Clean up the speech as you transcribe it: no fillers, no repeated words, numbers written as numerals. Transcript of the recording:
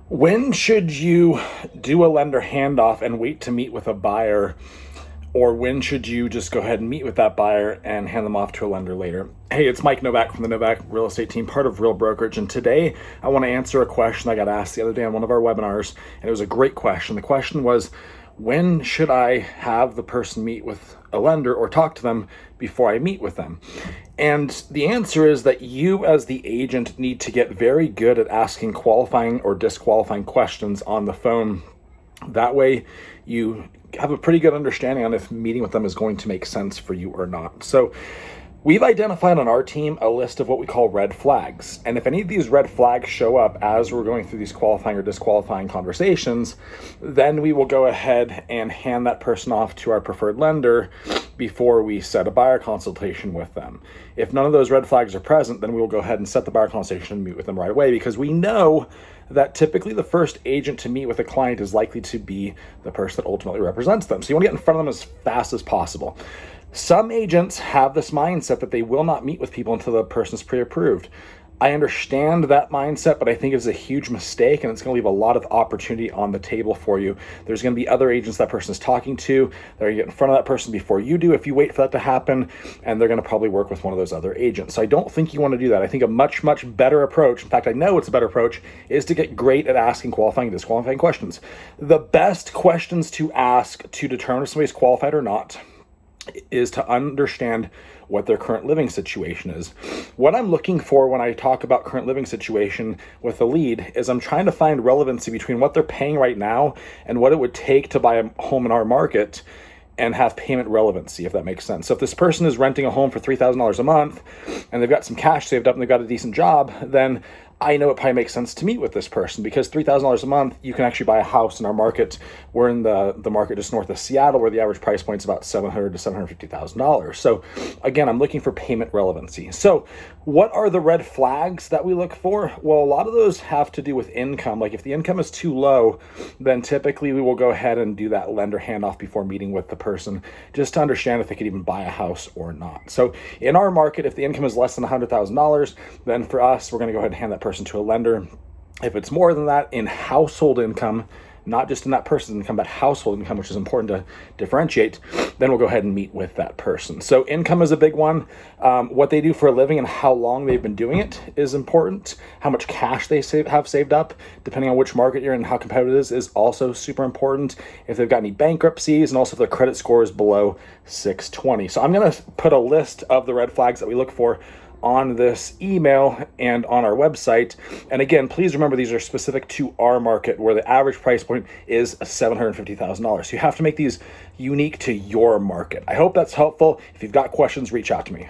When should you do a lender handoff and wait to meet with a buyer? Or when should you just go ahead and meet with that buyer and hand them off to a lender later? Hey, it's Mike Novak from the Novak Real Estate Team, part of Real Brokerage. And today I want to answer a question I got asked the other day on one of our webinars. And it was a great question. The question was, when should I have the person meet with a lender or talk to them before I meet with them? And the answer is that you as the agent need to get very good at asking qualifying or disqualifying questions on the phone. That way you have a pretty good understanding on if meeting with them is going to make sense for you or not. So we've identified on our team a list of what we call red flags. And if any of these red flags show up as we're going through these qualifying or disqualifying conversations, then we will go ahead and hand that person off to our preferred lender before we set a buyer consultation with them. If none of those red flags are present, then we will go ahead and set the buyer consultation and meet with them right away, because we know that typically the first agent to meet with a client is likely to be the person that ultimately represents them. So you want to get in front of them as fast as possible. Some agents have this mindset that they will not meet with people until the person's pre-approved. I understand that mindset, but I think it's a huge mistake, and it's going to leave a lot of opportunity on the table for you. There's going to be other agents that person is talking to. They're going to get in front of that person before you do if you wait for that to happen, and they're going to probably work with one of those other agents. So I don't think you want to do that. I think a much, much better approach, in fact, I know it's a better approach, is to get great at asking qualifying and disqualifying questions. The best questions to ask to determine if somebody's qualified or not is to understand what their current living situation is. What I'm looking for when I talk about current living situation with a lead is I'm trying to find relevancy between what they're paying right now and what it would take to buy a home in our market and have payment relevancy, if that makes sense. So if this person is renting a home for $3,000 a month and they've got some cash saved up and they've got a decent job, then I know it probably makes sense to meet with this person, because $3,000 a month, you can actually buy a house in our market. We're in the market just north of Seattle, where the average price point is about $700,000 to $750,000. So again, I'm looking for payment relevancy. So what are the red flags that we look for? Well, a lot of those have to do with income. Like if the income is too low, then typically we will go ahead and do that lender handoff before meeting with the person, just to understand if they could even buy a house or not. So in our market, if the income is less than $100,000, then for us, we're going to go ahead and hand that person to a lender. If it's more than that in household income, not just in that person's income, but household income, which is important to differentiate, then we'll go ahead and meet with that person. So income is a big one. What they do for a living and how long they've been doing it is important. How much cash they have saved up, depending on which market you're in and how competitive it is also super important. If they've got any bankruptcies, and also if their credit score is below 620. So I'm going to put a list of the red flags that we look for on this email and on our website. And again, please remember, these are specific to our market, where the average price point is $750,000. So you have to make these unique to your market. I hope that's helpful. If you've got questions, reach out to me.